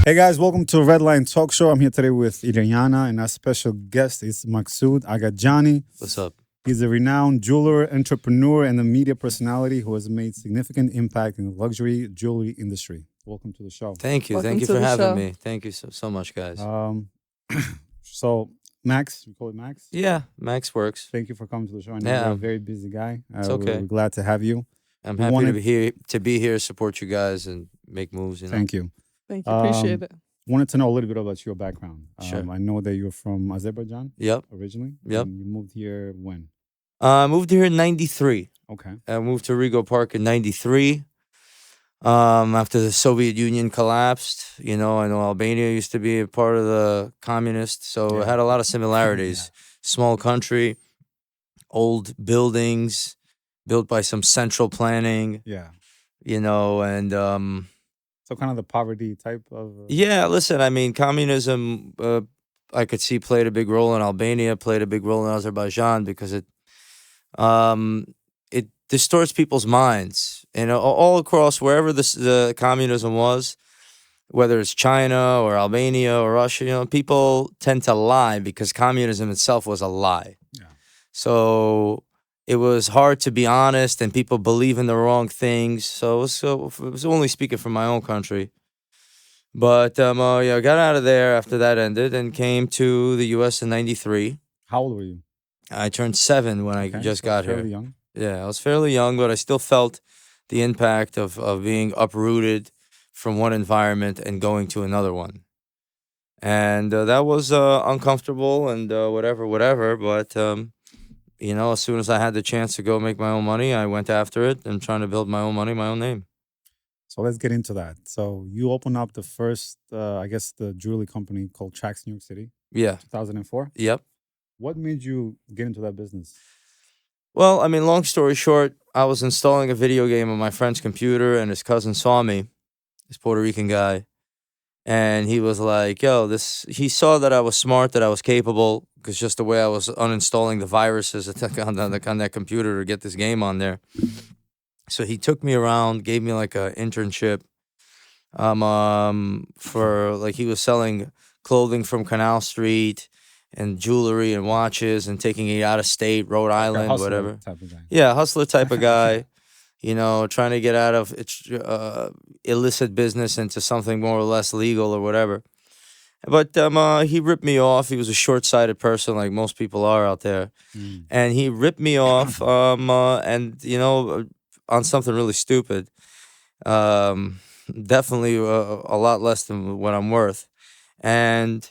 Hey guys, welcome to Red Line Talk Show. I'm here today with Iryana, and our special guest is Maksud Agadjani. What's up? He's a renowned jeweler, entrepreneur, and a media personality who has made significant impact in the luxury jewelry industry. Welcome to the show. Thank you. Welcome Thank you to for the having show. me. Thank you so much, guys. So, Max, we call it Max. Yeah, Max works. Thank you for coming to the show. I know Yeah. you're a very busy guy. It's okay. We're glad to have you. I'm we happy wanted- to be here, support you guys, and make moves. Thank you. Thank you. Appreciate it. Wanted to know a little bit about your background. Sure. I know that you're from Azerbaijan Yep. originally. Yep. And you moved here when? I moved here in '93. Okay. I moved to Rego Park in '93. After the Soviet Union collapsed, I know Albania used to be a part of the communists, so Yeah. it had a lot of similarities. Small country, old buildings, built by some central planning, Yeah. and So kind of the poverty type of. yeah, listen, I mean, communism, I could see played a big role in Albania, played a big role in Azerbaijan because it distorts people's minds. All across wherever the communism was, whether it's China or Albania or Russia, people tend to lie because communism itself was a lie. Yeah. So it was hard to be honest, and people believe in the wrong things. So it was only speaking from my own country. But I got out of there after that ended and came to the U.S. in '93. How old were you? I turned 7 when I Okay, just so got fairly here. young. Yeah, I was fairly young, but I still felt the impact of being uprooted from one environment and going to another one. And that was uncomfortable and whatever. But as soon as I had the chance to go make my own money, I went after it and trying to build my own money, my own name. So let's get into that. So you opened up the first, the jewelry company called TraxNYC City, Yeah. 2004. Yep. What made you get into that business? Well, I mean, long story short, I was installing a video game on my friend's computer, and his cousin saw me, this Puerto Rican guy, and he was like, yo, he saw that I was smart, that I was capable, because just the way I was uninstalling the viruses on that computer to get this game on there. So he took me around, gave me like an internship he was selling clothing from Canal Street and jewelry and watches and taking it out of state, Rhode Island, Hustler whatever. type of guy. Yeah, hustler type of guy, trying to get out of illicit business into something more or less legal or whatever. But he ripped me off. He was a short-sighted person like most people are out there. Mm. And he ripped me off on something really stupid. Definitely a lot less than what I'm worth. And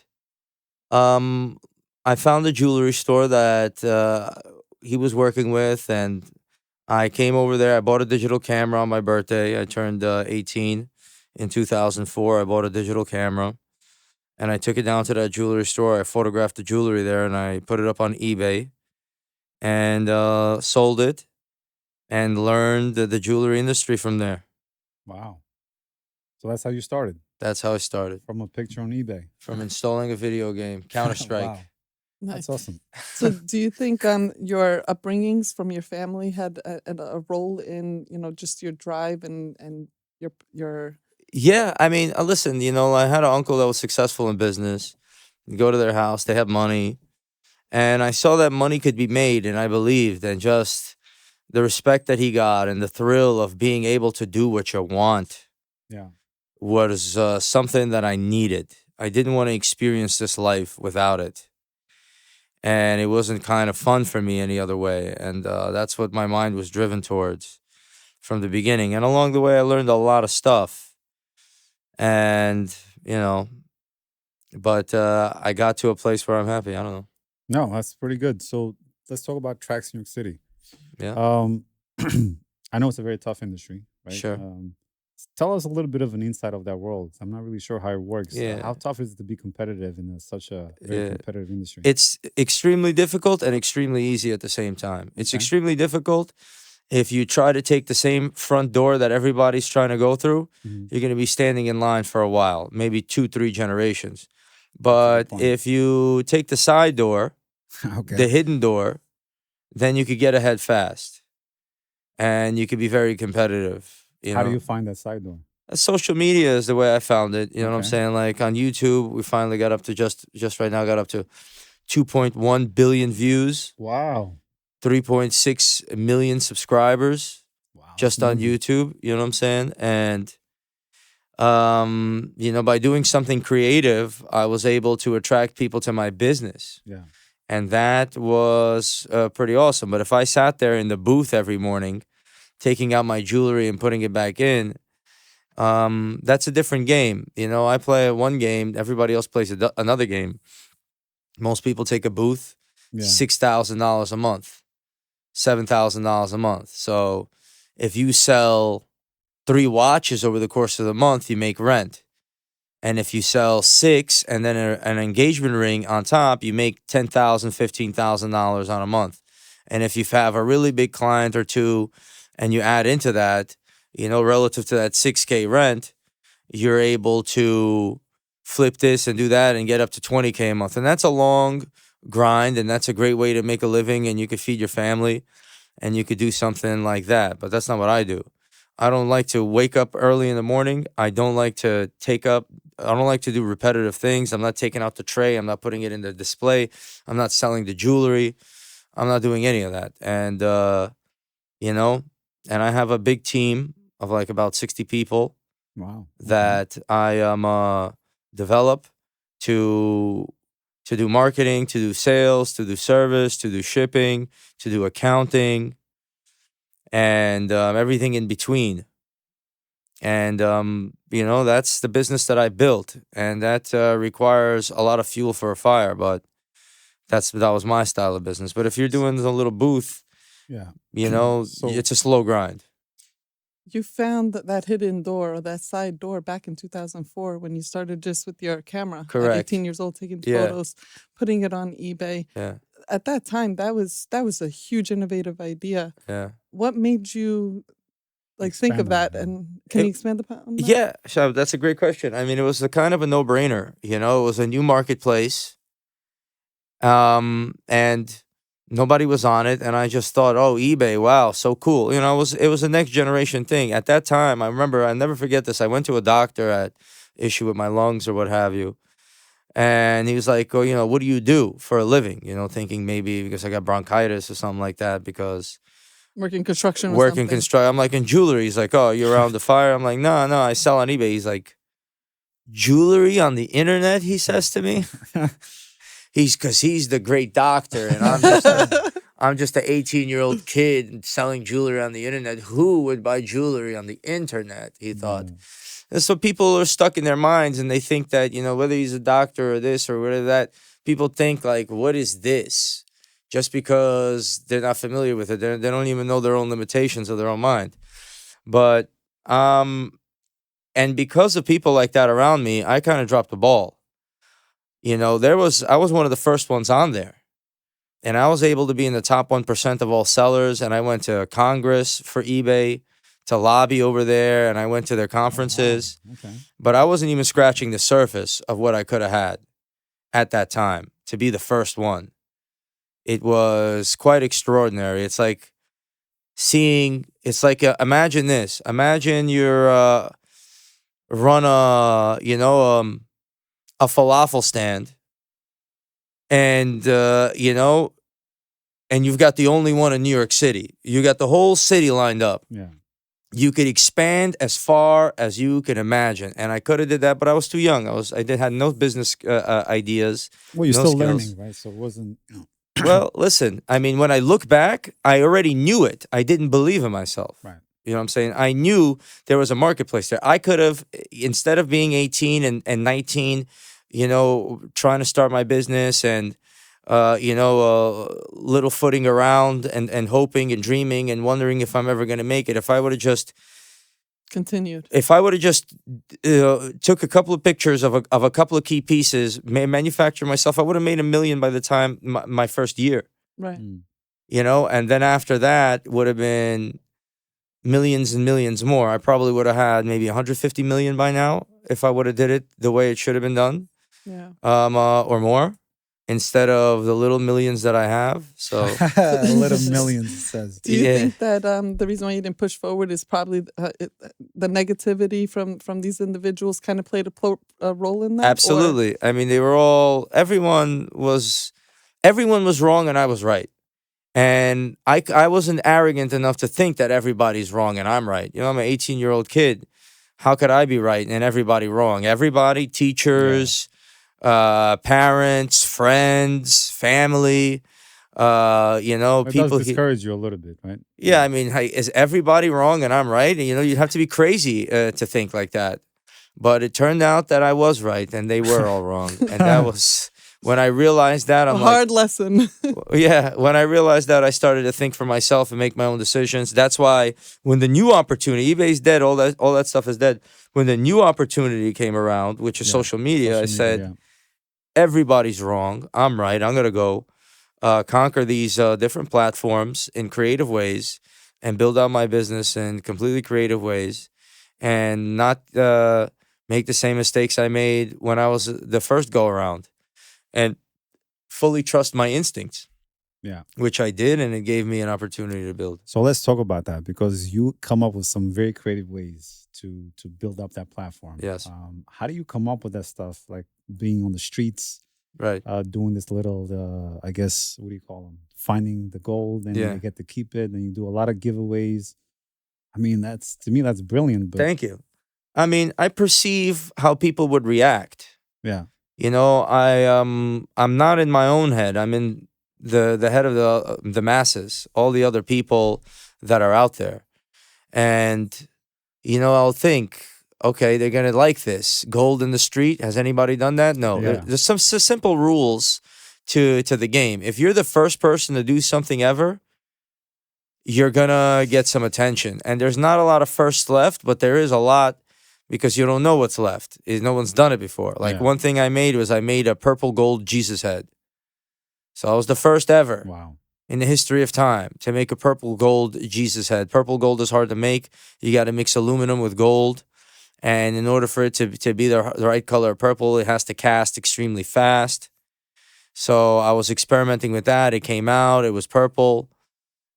I found a jewelry store that he was working with, and I came over there. I bought a digital camera on my birthday. I turned 18 in 2004. I bought a digital camera, and I took it down to that jewelry store. I photographed the jewelry there, and I put it up on eBay and sold it and learned the jewelry industry from there. Wow. So that's how you started, That's how I started, from a picture on eBay. from installing a video game, Counter-Strike. Wow. Nice. That's awesome. So, do you think your upbringings from your family had a role in just your drive and your Yeah, I mean, listen, I had an uncle that was successful in business. You go to their house, they have money. And I saw that money could be made, and I believed, and just the respect that he got and the thrill of being able to do what you want Yeah. was something that I needed. I didn't want to experience this life without it. And it wasn't kind of fun for me any other way. And that's what my mind was driven towards from the beginning. And along the way, I learned a lot of stuff. And, but I got to a place where I'm happy. I don't know. No, that's pretty good. So let's talk about TraxNYC City. Yeah. I know it's a very tough industry, right? Sure. Tell us a little bit of an insight of that world. I'm not really sure how it works. Yeah. How tough is it to be competitive in such a very Yeah. competitive industry? It's extremely difficult and extremely easy at the same time. It's Okay. extremely difficult if you try to take the same front door that everybody's trying to go through. Mhm. You're going to be standing in line for a while, maybe 2-3 generations. But point. if you take the side door, Okay. the hidden door, then you could get ahead fast, and you could be very competitive. How do you find that side door? Social media is the way I found it. You know what I'm Okay. saying? Like on YouTube, we finally got up to just right now got up to 2.1 billion views, Wow. 3.6 million subscribers Wow. just on YouTube. You know what I'm saying? And by doing something creative, I was able to attract people to my business. Yeah. And that was pretty awesome. But if I sat there in the booth every morning, taking out my jewelry and putting it back in, that's a different game. I play one game, everybody else plays another game. Most people take a booth, Yeah. $6,000 a month, $7,000 a month. So if you sell 3 watches over the course of the month, you make rent. And if you sell 6 and then an engagement ring on top, you make $10,000, $15,000 on a month. And if you have a really big client or two and you add into that, relative to that 6K rent, you're able to flip this and do that and get up to 20K a month. And that's a long grind, and that's a great way to make a living, and you could feed your family and you could do something like that. But that's not what I do. I don't like to wake up early in the morning. I don't like to do repetitive things. I'm not taking out the tray. I'm not putting it in the display. I'm not selling the jewelry. I'm not doing any of that. And, and I have a big team of like about 60 people. Wow. That I develop to do marketing, to do sales, to do service, to do shipping, to do accounting, and everything in between. And that's the business that I built, and that requires a lot of fuel for a fire. But that was my style of business. But if you're doing a little booth, Yeah. it's a slow grind. You found that hidden door or that side door back in 2004 when you started just with your camera. Correct. At 18 years old, taking Yeah. photos, putting it on eBay. Yeah. At that time, that was a huge innovative idea. Yeah. What made you think of Expand on that? that. And can you expand upon that? Yeah, so that's a great question. I mean, it was a kind of a no-brainer. It was a new marketplace, and nobody was on it. And I just thought, oh, eBay, wow, so cool. It was a next generation thing. At that time, I remember, I'll never forget this. I went to a doctor at issue with my lungs or what have you, and he was like, oh, what do you do for a living? Thinking maybe because I got bronchitis or something like that because. Working construction. I'm like, in jewelry. He's like, oh, you're around the fire. I'm like, no, I sell on eBay. He's like, jewelry on the internet, he says to me. Because he's the great doctor, and I'm just an 18-year-old kid selling jewelry on the internet. Who would buy jewelry on the internet? He thought. And so people are stuck in their minds, and they think that, whether he's a doctor or this or whatever that, people think like, what is this? Just because they're not familiar with it. They don't even know their own limitations of their own mind. But, and because of people like that around me, I kind of dropped the ball. I was one of the first ones on there. And I was able to be in the top 1% of all sellers. And I went to Congress for eBay to lobby over there. And I went to their conferences. Oh, wow. Okay. But I wasn't even scratching the surface of what I could have had at that time to be the first one. It was quite extraordinary. It's like imagine this. Imagine you're run a falafel stand, and and you've got the only one in New York City. You got the whole city lined up. Yeah. You could expand as far as you can imagine, and I could have did that, but I was too young. I had no business ideas. Well, you're no still skills. learning, right? So it wasn't. Well, listen, I mean, when I look back, I already knew it. I didn't believe in myself. Right. You know what I'm saying? I knew there was a marketplace there. I could have, instead of being 18 and 19, trying to start my business and, little footing around and hoping and dreaming and wondering if I'm ever going to make it. If I would have just continued. If I would have just took a couple of pictures of a couple of key pieces, manufactured myself, I would have made $1 million by the time my first year. Right. And then after that would have been millions and millions more. I probably would have had maybe 150 million by now if I would have did it the way it should have been done. Yeah. Or more. instead of the little millions that I have. So Little millions, it says. Do you Yeah. think that the reason why you didn't push forward is probably the negativity from these individuals kind of played a role in that? Or- absolutely. I mean, they were all, everyone was wrong and I was right. And I wasn't arrogant enough to think that everybody's wrong and I'm right. You know, I'm an 18-year-old kid. How could I be right and everybody wrong? Everybody, teachers, parents, friends, family, you know, It people. does discourage you a little bit, right? Yeah, I mean, hey, is everybody wrong and I'm right? And, you know, you'd have to be crazy to think like that. But it turned out that I was right and they were all wrong. And that was when I realized that, a I'm like, hard lesson. yeah, when I realized that, I started to think for myself and make my own decisions. That's why when the new opportunity, eBay's dead, all that stuff is dead. When the new opportunity came around, which is Yeah, social media, I social said, media, everybody's wrong. I'm right. I'm gonna go conquer these different platforms in creative ways and build out my business in completely creative ways, and not make the same mistakes I made when I was the first go around, and fully trust my instincts, yeah. which I did, and it gave me an opportunity to build. So let's talk about that because you come up with some very creative ways to build up that platform. Yes. How do you come up with that stuff? Like being on the streets, Right. doing this little, I guess, what do you call them? Finding the gold, and Yeah. you get to keep it, and you do a lot of giveaways. I mean, that's to me, that's brilliant. But Thank you. I mean, I perceive how people would react. yeah, You know, I'm not in my own head. I'm in the head of the masses, all the other people that are out there. And you know, I'll think, okay, they're gonna like this. Gold in the street. Has anybody done that? No. Yeah. There's some simple rules to the game. If you're the first person to do something ever, you're gonna get some attention. And there's not a lot of firsts left, but there is a lot because you don't know what's left. No one's done it before. Like Yeah. one thing I made was I made a purple gold Jesus head. So I was the first ever wow, in the history of time to make a purple gold Jesus head. Purple gold is hard to make. You got to mix aluminum with gold. And in order for it to be the right color of purple, it has to cast extremely fast. So I was experimenting with that. It came out. It was purple.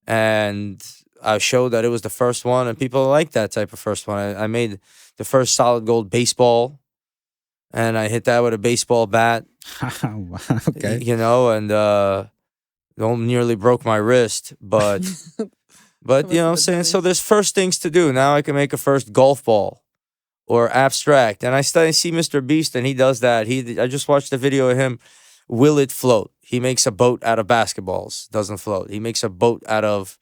And I showed that it was the first one. And people liked that type of first one. I made the first solid gold baseball. And I hit that with a baseball bat. okay, You know, and nearly broke my wrist. But That you know what I'm must have saying? been So nice. there's first things to do. Now I can make a first golf ball or abstract. And I see Mr. Beast and he does that. I just watched a video of him. Will it float? He makes a boat out of basketballs. Doesn't float. He makes a boat out of,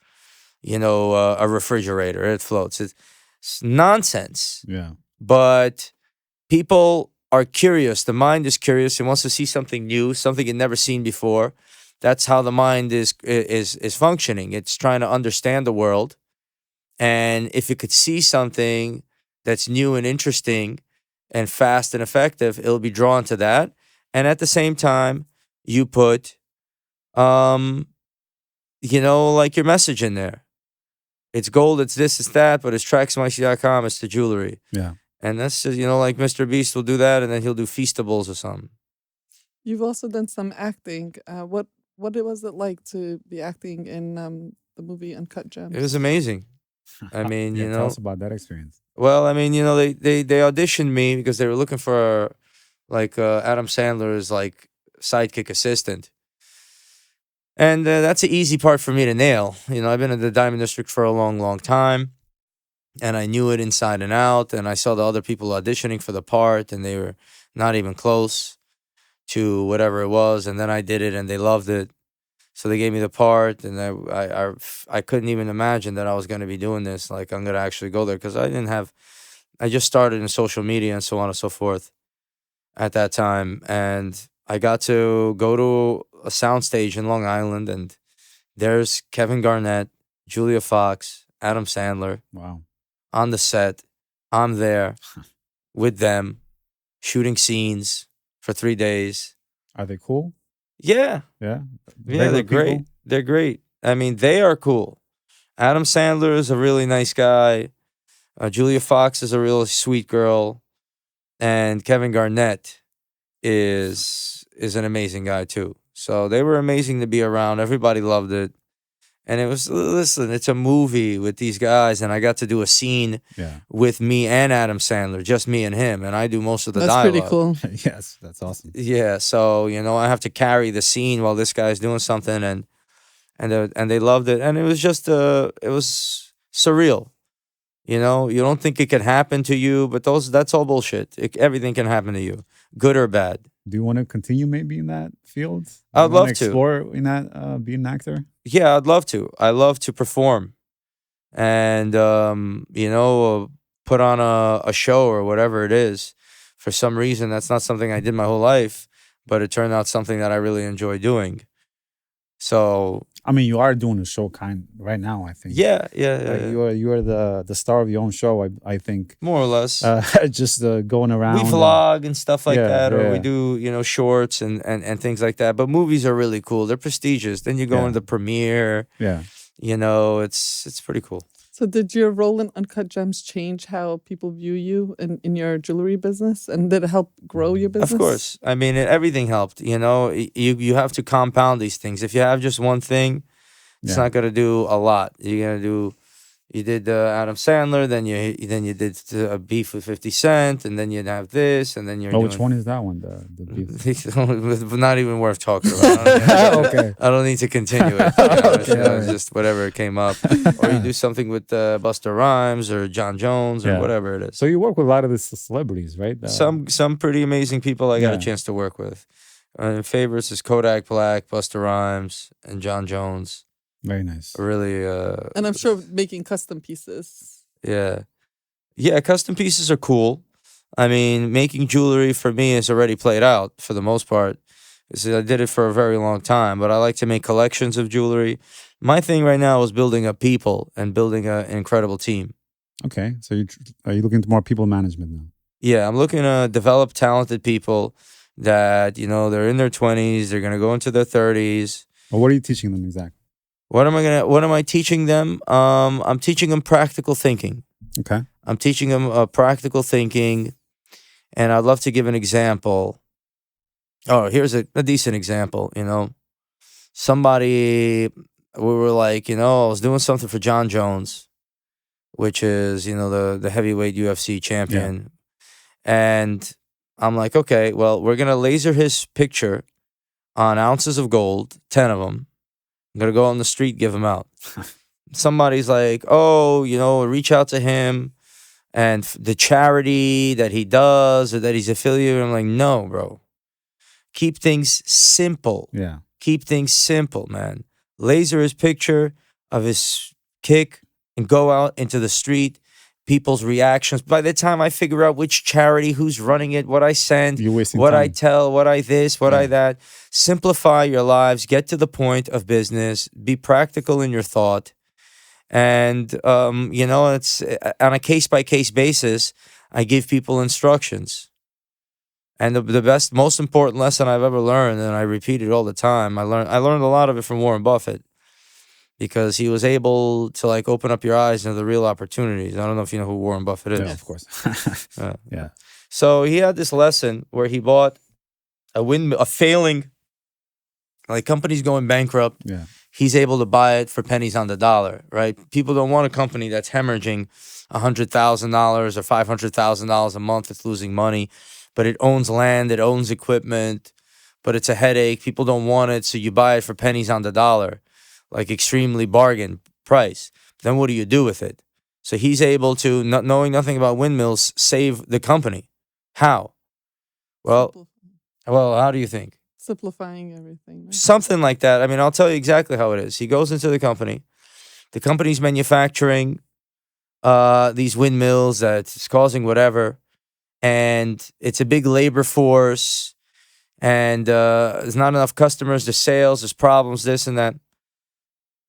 you know, a refrigerator. It floats. It's nonsense. yeah, But people are curious. The mind is curious and wants to see something new, something it never seen before. That's how the mind is functioning. It's trying to understand the world. And if it could see something that's new and interesting and fast and effective, it'll be drawn to that. And at the same time, you put, you know, like your message in there. It's gold, it's this, it's that, but it's TraxNYC.com, it's the jewelry. yeah. And that's just, you know, like Mr. Beast will do that and then he'll do Feastables or something. You've also done some acting. What was it like to be acting in the movie Uncut Gems? It was amazing. I mean, Yeah, you tell know, us about that experience. well, I mean, you know, they auditioned me because they were looking for like Adam Sandler's like sidekick assistant. And that's an easy part for me to nail. You know, I've been in the Diamond District for a long, long time. And I knew it inside and out. And I saw the other people auditioning for the part, and they were not even close to whatever it was. And then I did it, and they loved it. So they gave me the part, and I couldn't even imagine that I was going to be doing this. Like, I'm going to actually go there because I just started in social media and so on and so forth at that time. And I got to go to a soundstage in Long Island, and there's Kevin Garnett, Julia Fox, Adam Sandler Wow. on the set. I'm there with them, shooting scenes for 3 days. Are they cool? Yeah. Yeah. Yeah, Regular they're great. people? They're great. I mean, they are cool. Adam Sandler is a really nice guy. Julia Fox is a really sweet girl. And Kevin Garnett is is an amazing guy too. So they were amazing to be around. Everybody loved it. And it was, listen, it's a movie with these guys, and I got to do a scene Yeah. with me and Adam Sandler, just me and him, and I do most of the That's dialogue. pretty cool. Yes, that's awesome. Yeah, so I have to carry the scene while this guy's doing something, and they loved it, and it was just it was surreal. You don't think it can happen to you, but that's all bullshit. Everything can happen to you, good or bad. Do you want to continue maybe in that field? I'd You wanna love to. explore in that, be an actor. Yeah, I'd love to. I love to perform, and put on a show or whatever it is. For some reason, that's not something I did my whole life, but it turned out something that I really enjoy doing. So I mean, you are doing a show right now, I think. yeah. You are the star of your own show, I think. More or less. Just going around. We vlog and stuff like Yeah, that, or we yeah. do shorts and things like that. But movies are really cool. They're prestigious. Then you go Yeah. into the premiere. Yeah. It's pretty cool. So did your role in Uncut Gems change how people view you in your jewelry business? And did it help grow your business? Of course. I mean, everything helped. You have to compound these things. If you have just one thing, it's Yeah. not going to do a lot. You did Adam Sandler, then you did a beef with 50 Cent, and then you'd have this, and then you're doing... Which one is that one? The beef? Not even worth talking about. Okay. I don't need to continue it. It's just whatever came up. Or you do something with Busta Rhymes or John Jones or Yeah. whatever it is. So you work with a lot of the celebrities, right? Some pretty amazing people I got a Yeah. chance to work with. Favorites is Kodak Black, Busta Rhymes, and John Jones. Very nice. Really, And I'm sure making custom pieces. yeah, custom pieces are cool. I mean, making jewelry for me is already played out for the most part. I did it for a very long time, but I like to make collections of jewelry. My thing right now is building up people and building an incredible team. Okay. So are you looking to more people management now? Yeah, I'm looking to develop talented people that, they're in their 20s, they're going to go into their 30s. Or what are you teaching them exactly? What am I teaching them? I'm teaching them practical thinking. Okay. I'm teaching them practical thinking, and I'd love to give an example. Oh, here's a decent example. Somebody, we were like, I was doing something for John Jones, which is, the heavyweight UFC champion. And I'm like, okay, well, we're going to laser his picture on ounces of gold, 10 of them. I'm going to go on the street, give them out. Somebody's like, oh, reach out to him and the charity that he does or that he's affiliated. I'm like, no, bro. Keep things simple. Yeah. Keep things simple, man. Laser his picture of his kick and go out into the street. People's reactions. By the time I figure out which charity, who's running it, what I send, You're wasting what I time. tell, what I this, what I that. Simplify your lives. Get to the point of business. Be practical in your thought. And, it's on a case-by-case basis, I give people instructions. And the best, most important lesson I've ever learned, and I repeat it all the time, I learned a lot of it from Warren Buffett. Because he was able to open up your eyes into the real opportunities. I don't know if you know who Warren Buffett is. Yeah, of course. Yeah. So he had this lesson where he bought a failing, companies going bankrupt. Yeah. He's able to buy it for pennies on the dollar, right? People don't want a company that's hemorrhaging $100,000 or $500,000 a month that's losing money, but it owns land, it owns equipment, but it's a headache. People don't want it, so you buy it for pennies on the dollar. Extremely bargain price. Then what do you do with it? So he's able to, not knowing nothing about windmills, save the company. How? Well, how do you think? Simplifying everything. Right? Something like that. I mean, I'll tell you exactly how it is. He goes into the company. The company's manufacturing these windmills that's causing whatever. And it's a big labor force. And there's not enough customers, there's sales, there's problems, this and that.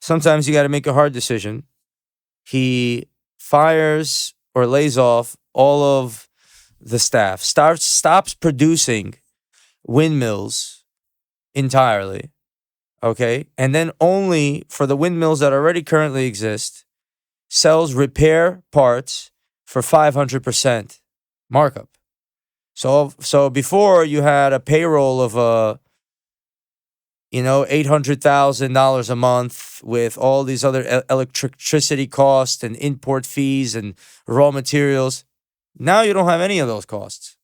Sometimes you got to make a hard decision. He fires or lays off all of the staff, stops producing windmills entirely, okay? And then only for the windmills that already currently exist, sells repair parts for 500% markup. So before you had a payroll of $800,000 a month with all these other electricity costs and import fees and raw materials. Now you don't have any of those costs.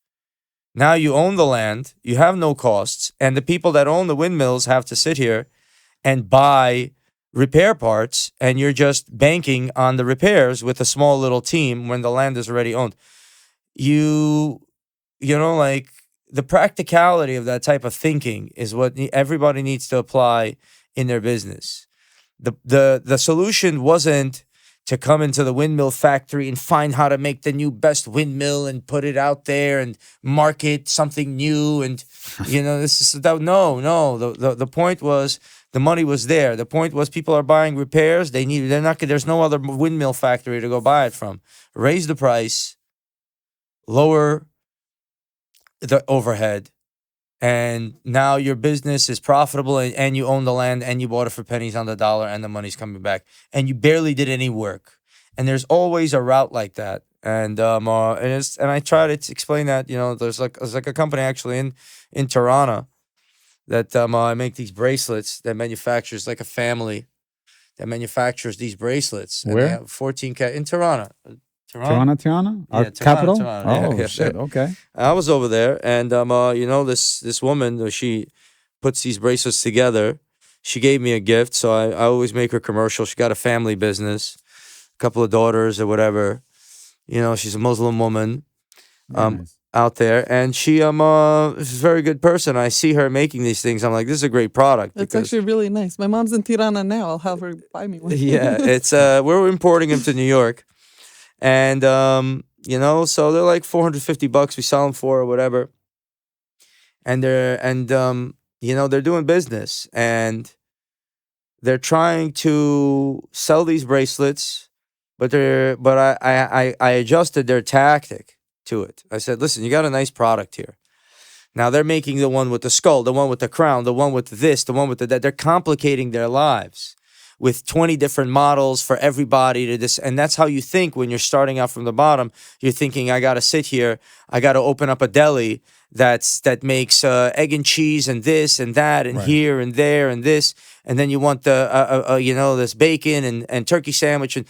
Now you own the land, you have no costs, and the people that own the windmills have to sit here and buy repair parts, and you're just banking on the repairs with a small little team when the land is already owned. Like the practicality of that type of thinking is what everybody needs to apply in their business. The solution wasn't to come into the windmill factory and find how to make the new best windmill and put it out there and market something new. And, this is no. The point was the money was there. The point was people are buying repairs. There's no other windmill factory to go buy it from. Raise the price, lower the overhead, and now your business is profitable, and you own the land, and you bought it for pennies on the dollar, and the money's coming back, and you barely did any work. And there's always a route like that. And I try to explain that. There's like a company actually in Tirana that I make these bracelets that manufactures, like a family that manufactures these bracelets. And Where? they have 14K in Tirana. Tirana? Our Yeah, Tirana, capital? Tirana. Oh, Yeah. shit. Okay. I was over there, and this woman, she puts these bracelets together. She gave me a gift, so I always make her commercial. She got a family business, a couple of daughters or whatever. She's a Muslim woman Very nice. out there, and she is a very good person. I see her making these things. I'm like, this is a great product. It's because- actually really nice. My mom's in Tirana now. I'll have her buy me one. Yeah, it's we're importing them to New York. And so they're like $450 we sell them for or whatever. And they're doing business, and they're trying to sell these bracelets, but I adjusted their tactic to it. I said, listen, you got a nice product here. Now they're making the one with the skull, the one with the crown, the one with this, the one with that. They're complicating their lives with 20 different models for everybody to this. And that's how you think when you're starting out from the bottom. You're thinking, I got to sit here. I got to open up a deli that makes egg and cheese and this and that and Right. here and there and this. And then you want this bacon and turkey sandwich and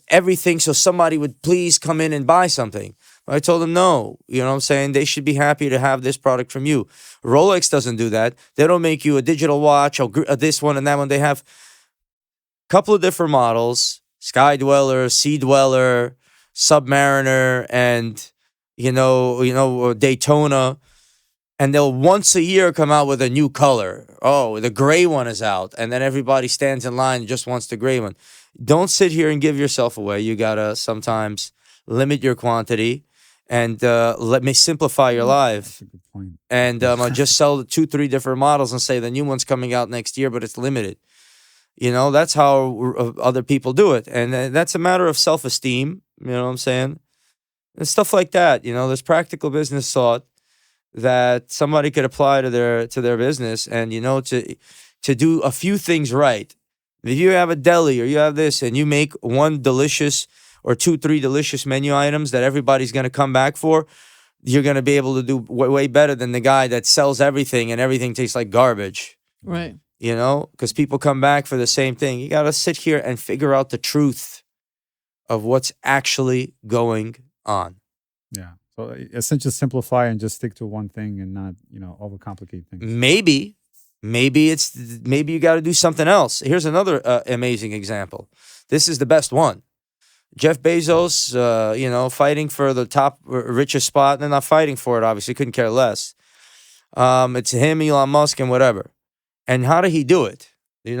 everything. So somebody would please come in and buy something. I told them, no, I'm saying? They should be happy to have this product from you. Rolex doesn't do that. They don't make you a digital watch or this one and that one. They have couple of different models: Sky Dweller, Sea Dweller, Submariner, and Daytona. And they'll once a year come out with a new color. Oh, the gray one is out, and then everybody stands in line and just wants the gray one. Don't sit here and give yourself away. You gotta sometimes limit your quantity, and let me simplify your life. That's a good point. And just sell 2-3 different models and say the new one's coming out next year, but it's limited. That's how other people do it. And that's a matter of self-esteem, you know what I'm saying? And stuff like that. There's practical business thought that somebody could apply to their business, and, to do a few things right. If you have a deli or you have this and you make one delicious or 2-3 delicious menu items that everybody's going to come back for, you're going to be able to do way better than the guy that sells everything and everything tastes like garbage. Right. Because people come back for the same thing. You got to sit here and figure out the truth of what's actually going on. Yeah. So essentially simplify and just stick to one thing and not, overcomplicate things. Maybe you got to do something else. Here's another amazing example. This is the best one. Jeff Bezos, fighting for the top richest spot. They're not fighting for it, obviously. Couldn't care less. It's him, Elon Musk, and whatever. And how did he do it? He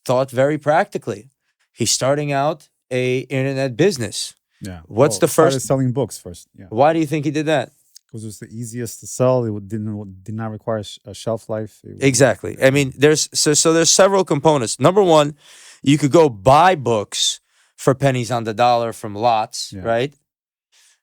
thought very practically. He's starting out a internet business. Yeah. What's the started first? selling books first. Yeah. Why do you think he did that? Because it was the easiest to sell. It did not require a shelf life. Exactly. I mean, there's several components. Number one, you could go buy books for pennies on the dollar from lots, Yeah. right?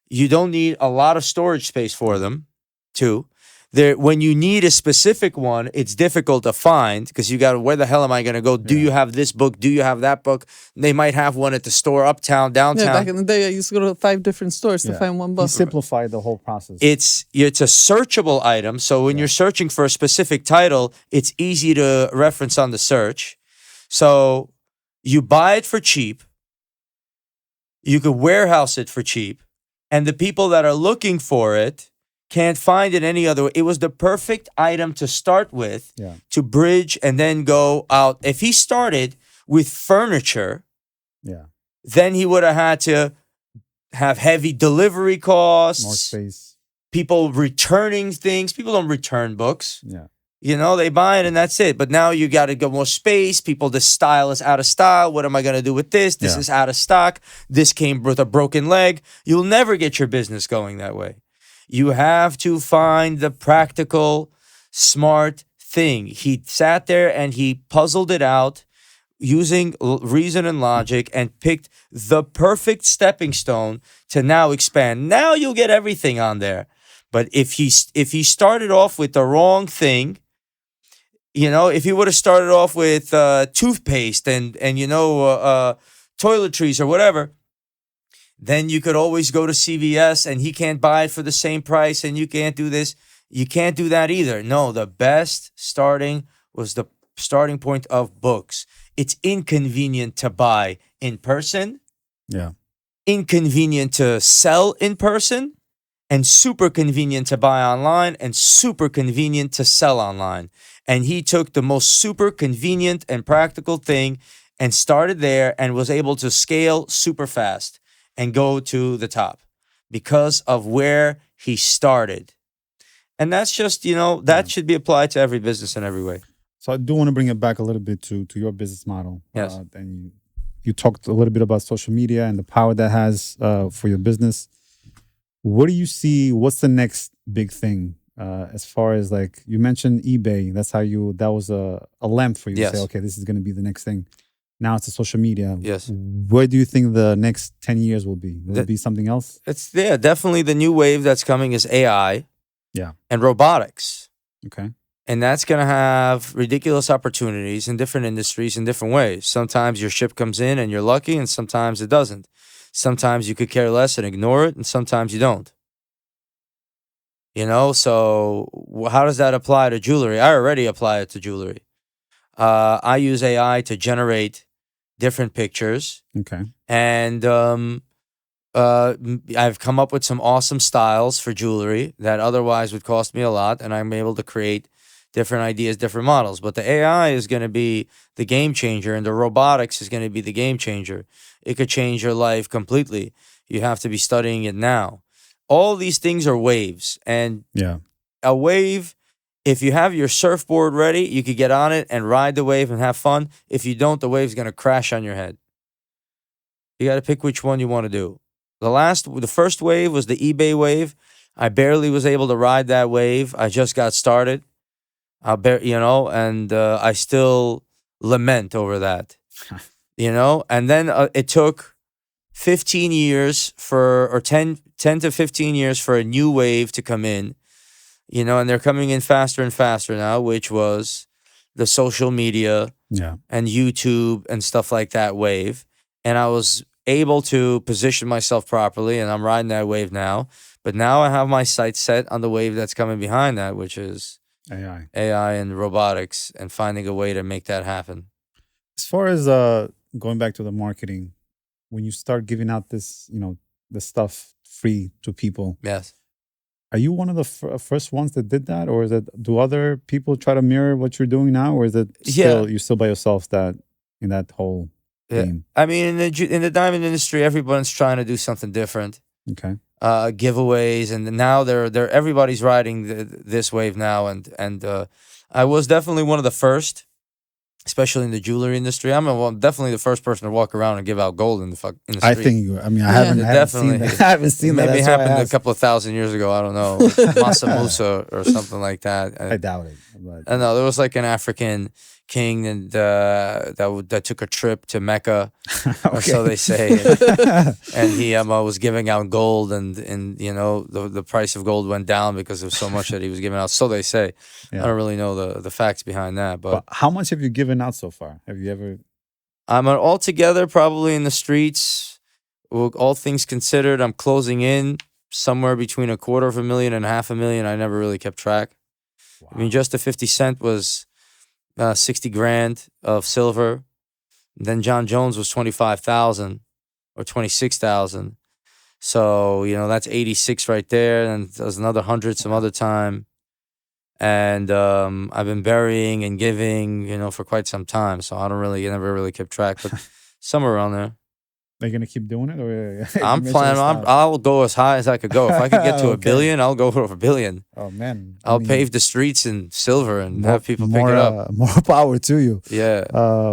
You don't need a lot of storage space for them, too. there, when you need a specific one, it's difficult to find because you got to, where the hell am I going to go? Do you have this book? Do you have that book? They might have one at the store, uptown, downtown. Yeah, back in the day, I used to go to 5 different stores to find one book. He simplified the whole process. It's a searchable item. So when you're searching for a specific title, it's easy to reference on the search. So you buy it for cheap. You could warehouse it for cheap. And the people that are looking for it can't find it any other way. It was the perfect item to start with, to bridge and then go out. If he started with furniture, then he would have had to have heavy delivery costs. More space. People returning things. People don't return books. Yeah. You know, they buy it and that's it. But now you got to go more space. People, this style is out of style. What am I going to do with this? This is out of stock. This came with a broken leg. You'll never get your business going that way. You have to find the practical, smart thing. He sat there and he puzzled it out using reason and logic and picked the perfect stepping stone to now expand. Now you'll get everything on there. But if he started off with the wrong thing, you know, if he would have started off with toothpaste and toiletries or whatever, then you could always go to CVS and he can't buy it for the same price and you can't do this. You can't do that either. No, the best starting was the starting point of books. It's inconvenient to buy in person. Yeah. Inconvenient to sell in person. And super convenient to buy online and super convenient to sell online. And he took the most super convenient and practical thing and started there and was able to scale super fast and go to the top because of where he started. And that's just, that should be applied to every business in every way. So I do want to bring it back a little bit to your business model. Yes. And you talked a little bit about social media and the power that has for your business. What do you see? What's the next big thing as far as, like, you mentioned eBay? That's how that was a lamp for you to say, okay, this is going to be the next thing. Now it's a social media. Yes. Where do you think the next 10 years will be? Will it be something else? It's definitely the new wave that's coming is AI. Yeah. And robotics. Okay. And that's going to have ridiculous opportunities in different industries in different ways. Sometimes your ship comes in and you're lucky, and sometimes it doesn't. Sometimes you could care less and ignore it, and sometimes you don't. So how does that apply to jewelry? I already apply it to jewelry. I use AI to generate different pictures. Okay. And I've come up with some awesome styles for jewelry that otherwise would cost me a lot, and I'm able to create different ideas, different models. But the AI is going to be the game changer, and the robotics is going to be the game changer. It could change your life completely. You have to be studying it now. All these things are waves. And a wave, if you have your surfboard ready, you could get on it and ride the wave and have fun. If you don't, the wave's going to crash on your head. You got to pick which one you want to do. The first wave was the eBay wave. I barely was able to ride that wave. I just got started. And I still lament over that, and then it took 15 years or 10 to 15 years for a new wave to come in, and they're coming in faster and faster now, which was the social media and YouTube and stuff like that wave. And I was able to position myself properly, and I'm riding that wave now. But now I have my sights set on the wave that's coming behind that, which is AI and robotics, and finding a way to make that happen. As far as going back to the marketing, when you start giving out this, the stuff free to people. Yes. Are you one of the first ones that did that, or do other people try to mirror what you're doing now, or is it still you're still by yourself in that whole game? I mean, in the diamond industry, everyone's trying to do something different. Okay. Giveaways, and now they're everybody's riding this wave now, and I was definitely one of the first, especially in the jewelry industry. I'm definitely the first person to walk around and give out gold in the street. I think you. I mean, I haven't seen that. I haven't seen that. Maybe it happened a couple of thousand years ago. I don't know, Masa Musa or something like that. I doubt it. I know there was like an African king and that took a trip to Mecca, or Okay. so they say. And he was giving out gold, and the price of gold went down because there was so much that he was giving out. So they say. Yeah. I don't really know the facts behind that, But how much have you given out so far? Have you ever? I'm altogether probably in the streets. All things considered, I'm closing in somewhere between $250,000 and $500,000. I never really kept track. Wow. I mean, just the 50 Cent was 60 grand of silver. Then John Jones was 25,000 or 26,000. So, that's 86 right there. And there's another 100 some other time. And I've been burying and giving, for quite some time. So I never really kept track, but somewhere around there. Are you gonna keep doing it, or I'm planning. I'll go as high as I could go. If I could get to Okay. $1 billion, I'll go for $1 billion. Oh man, I'll pave the streets in silver and have people pick it up. More power to you. Yeah.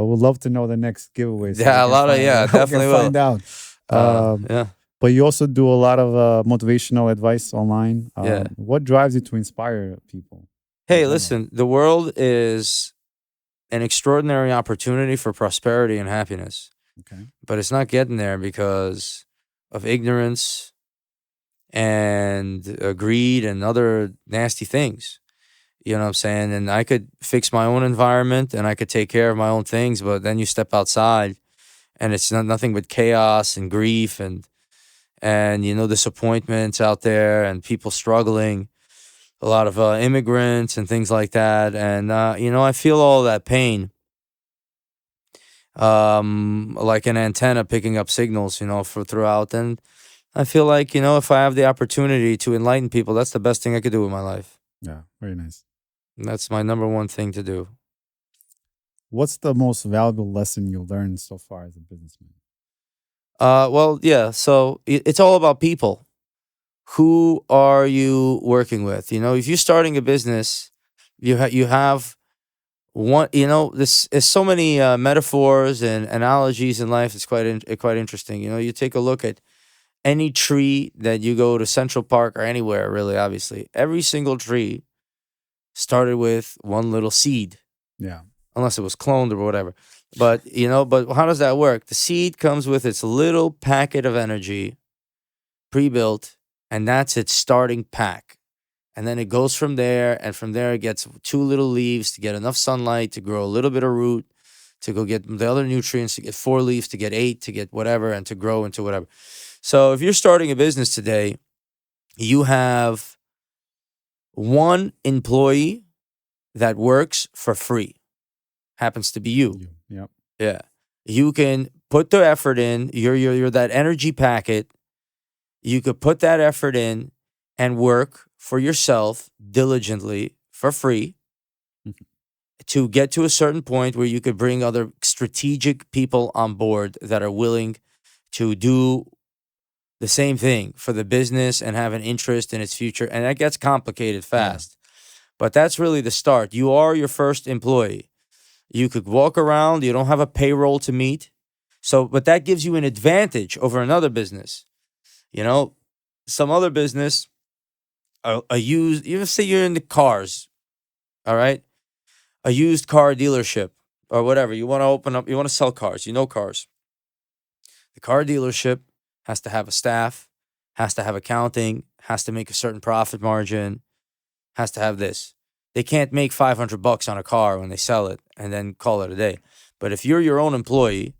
We'd love to know the next giveaway. So Yeah, we definitely can will. find out. Yeah. But you also do a lot of motivational advice online. Yeah. What drives you to inspire people? Hey, listen, the world is an extraordinary opportunity for prosperity and happiness. Okay. But it's not getting there because of ignorance and greed and other nasty things. You know what I'm saying? And I could fix my own environment and I could take care of my own things, but then you step outside and it's nothing but chaos and grief and disappointments out there and people struggling. A lot of immigrants and things like that. And, I feel all that pain. Like an antenna picking up signals, for throughout. And I feel like, if I have the opportunity to enlighten people, that's the best thing I could do in my life. Yeah, very nice. And that's my number one thing to do. What's the most valuable lesson you learned so far as a businessman? Well, yeah. So it's all about people. Who are you working with? If you're starting a business, you have one. There's so many metaphors and analogies in life. It's quite interesting. You take a look at any tree that you go to Central Park or anywhere, really, obviously, every single tree started with one little seed. Yeah. Unless it was cloned or whatever. But how does that work? The seed comes with its little packet of energy, pre-built. And that's its starting pack. And then it goes from there. And from there, it gets 2 little leaves to get enough sunlight to grow a little bit of root, to go get the other nutrients, to get 4 leaves, to get 8, to get whatever, and to grow into whatever. So if you're starting a business today, you have one employee that works for free. Happens to be you. Yep. Yeah. You can put the effort in. You're that energy packet. You could put that effort in and work for yourself diligently for free to get to a certain point where you could bring other strategic people on board that are willing to do the same thing for the business and have an interest in its future. And that gets complicated fast. But that's really the start. You are your first employee. You could walk around. You don't have a payroll to meet. But that gives you an advantage over another business. Some other business, a used, say you're in the cars, all right? A used car dealership or whatever. You want to open up, you want to sell cars, cars. The car dealership has to have a staff, has to have accounting, has to make a certain profit margin, has to have this. They can't make $500 on a car when they sell it and then call it a day. But if you're your own employee,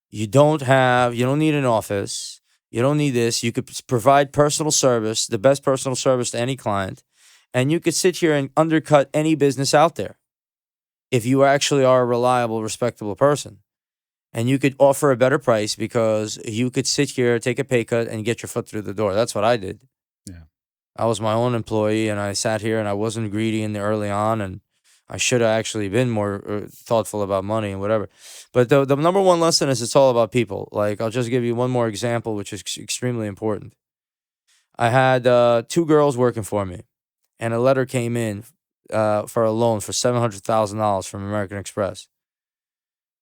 you don't need an office. You don't need this. You could provide personal service, the best personal service to any client, and you could sit here and undercut any business out there if you actually are a reliable, respectable person. And you could offer a better price because you could sit here, take a pay cut, and get your foot through the door. That's what I did. Yeah. I was my own employee, and I sat here, and I wasn't greedy in the early on, and I should have actually been more thoughtful about money and whatever. But the number one lesson is it's all about people. Like, I'll just give you one more example, which is extremely important. I had 2 girls working for me, and a letter came in for a loan for $700,000 from American Express.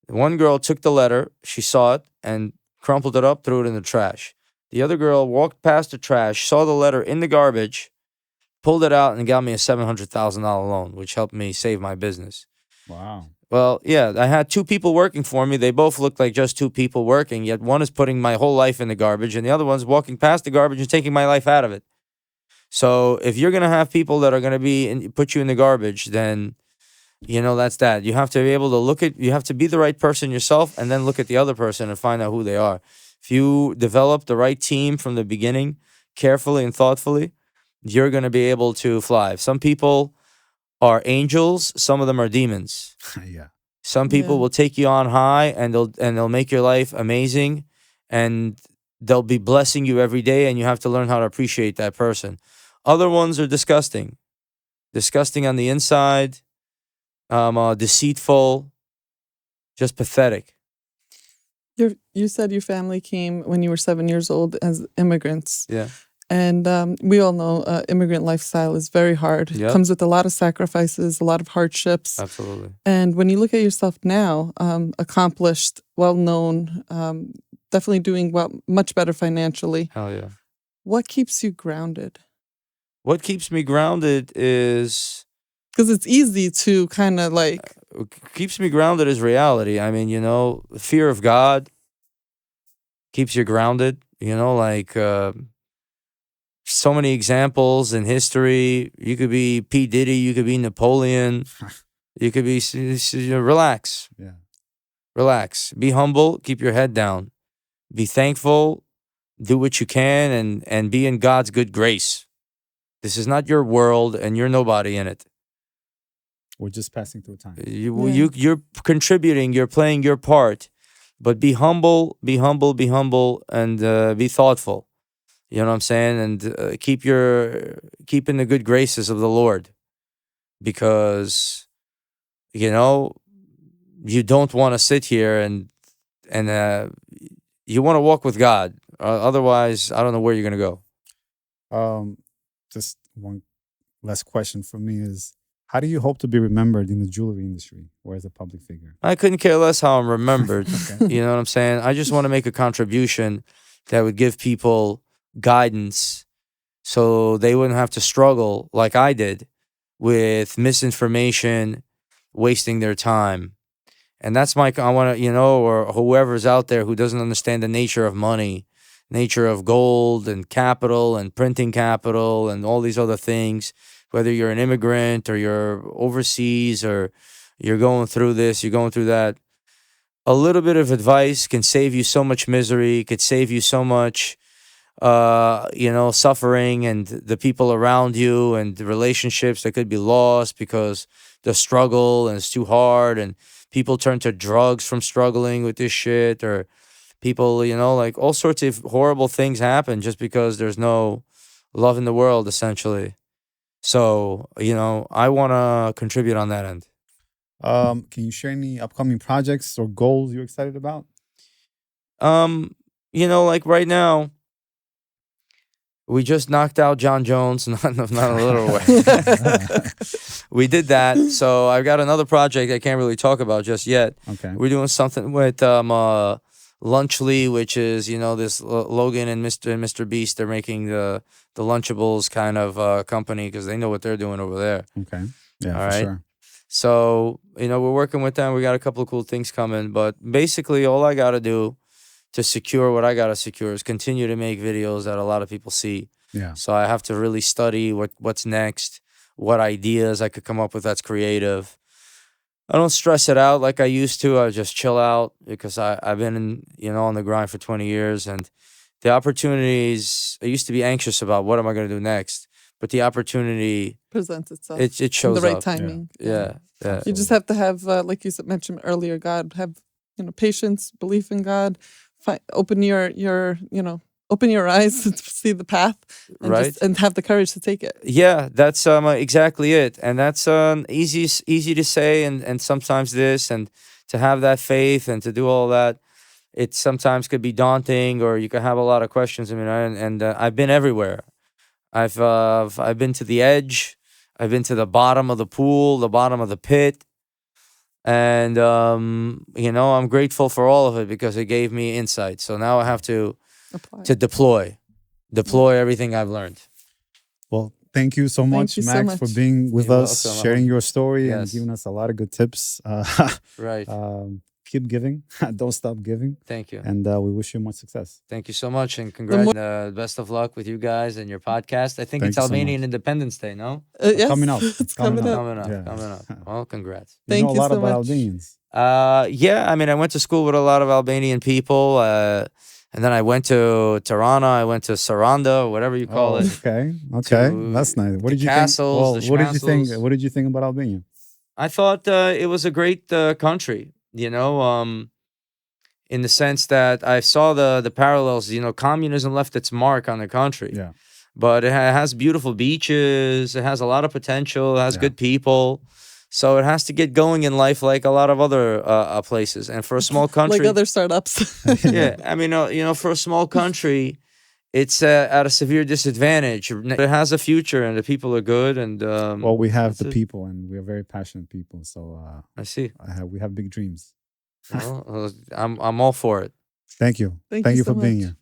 One girl took the letter, she saw it, and crumpled it up, threw it in the trash. The other girl walked past the trash, saw the letter in the garbage, pulled it out, and got me a $700,000 loan, which helped me save my business. Wow. Well, yeah, I had two people working for me. They both looked like just two people working, yet one is putting my whole life in the garbage, and the other one's walking past the garbage and taking my life out of it. So if you're going to have people that are going to put you in the garbage, then, that's that. You have to be able to you have to be the right person yourself and then look at the other person and find out who they are. If you develop the right team from the beginning, carefully and thoughtfully, you're going to be able to fly. Some people are angels, some of them are demons. Yeah. Some people will take you on high and they'll make your life amazing, and they'll be blessing you every day, and you have to learn how to appreciate that person. Other ones are disgusting. Disgusting on the inside, deceitful, just pathetic. You said your family came when you were 7 years old as immigrants. Yeah. And we all know immigrant lifestyle is very hard. Yep. It comes with a lot of sacrifices, a lot of hardships. Absolutely. And when you look at yourself now, accomplished, well-known, definitely doing much better financially. Hell yeah. What keeps you grounded? What keeps me grounded is... Because it's easy to kind of like... What keeps me grounded is reality. I mean, fear of God keeps you grounded. So many examples in history. You could be P. Diddy, you could be Napoleon, you could be... Relax. Yeah. Relax. Be humble, keep your head down. Be thankful, do what you can, and be in God's good grace. This is not your world, and you're nobody in it. We're just passing through time. You're contributing, you're playing your part, but be humble, and be thoughtful. You know what I'm saying? And keep in the good graces of the Lord, because you don't want to sit here and you want to walk with God. Otherwise, I don't know where you're gonna go. Just one last question for me is, how do you hope to be remembered in the jewelry industry or as a public figure? I couldn't care less how I'm remembered. Okay. You know what I'm saying? I just want to make a contribution that would give people guidance so they wouldn't have to struggle like I did with misinformation, wasting their time. And that's I want to, or whoever's out there who doesn't understand the nature of money, nature of gold and capital and printing capital and all these other things, whether you're an immigrant or you're overseas or you're going through this, you're going through that. A little bit of advice can save you so much misery, could save you so much, suffering, and the people around you and the relationships that could be lost because the struggle and it's too hard, and people turn to drugs from struggling with this shit, or people, like all sorts of horrible things happen just because there's no love in the world, essentially. So, I want to contribute on that end. Can you share any upcoming projects or goals you're excited about? Like right now, we just knocked out John Jones, not a little way. We did that. So I've got another project I can't really talk about just yet. Okay. We're doing something with Lunchly, which is, this Logan and Mr. Beast. They're making the Lunchables kind of company because they know what they're doing over there. Okay. Yeah, all for right. sure. So, we're working with them. We got a couple of cool things coming. But basically, all I got to do to secure what I got to secure is continue to make videos that a lot of people see. Yeah. So I have to really study what's next, what ideas I could come up with that's creative. I don't stress it out like I used to. I just chill out because I've been on the grind for 20 years, and the opportunities, I used to be anxious about what am I going to do next, but the opportunity presents itself. It shows the right up. timing. Yeah. You just have to have, like you mentioned earlier, God, have patience, belief in God, open your eyes to see the path, and right, and have the courage to take it. Yeah, that's exactly it, and that's easy to say, and sometimes this, and to have that faith and to do all that, it sometimes could be daunting, or you could have a lot of questions. I mean, and I've been everywhere. I've been to the edge. I've been to the bottom of the pool, the bottom of the pit. And, I'm grateful for all of it because it gave me insight. So now I have to deploy everything I've learned. Well, thank you so much, you so Max, much. for being with You're us, welcome. sharing your story and Yes. giving us a lot of good tips. Right. Keep giving. Don't stop giving. Thank you. And we wish you much success. Thank you so much, and congrats. Best of luck with you guys and your podcast. I think Thank it's you so Albanian much. Independence Day, no? Yes, Coming up. it's coming up. Coming up. Yeah. Coming up. Well, congrats. You Thank know a you lot so about much. Albanians. Yeah, I mean, I went to school with a lot of Albanian people, and then I went to Tirana. I went to Saranda, or whatever you call it. Okay. To That's nice. What the did you castles, think? the What did you think? schmazzles. What did you think about Albania? I thought it was a great country, you know, in the sense that I saw the parallels. You know, communism left its mark on the country. Yeah. But it has beautiful beaches. It has a lot of potential. It has Yeah. good people. So it has to get going in life like a lot of other places. And for a small country, Like other startups. yeah, I mean, you know, for a small country, it's at a severe disadvantage. It has a future, and the people are good. And Well, we have that's the it. people, and we are very passionate people. So I see. we have big dreams. Well, I'm all for it. Thank you. Thank Thank you you so for being much. here.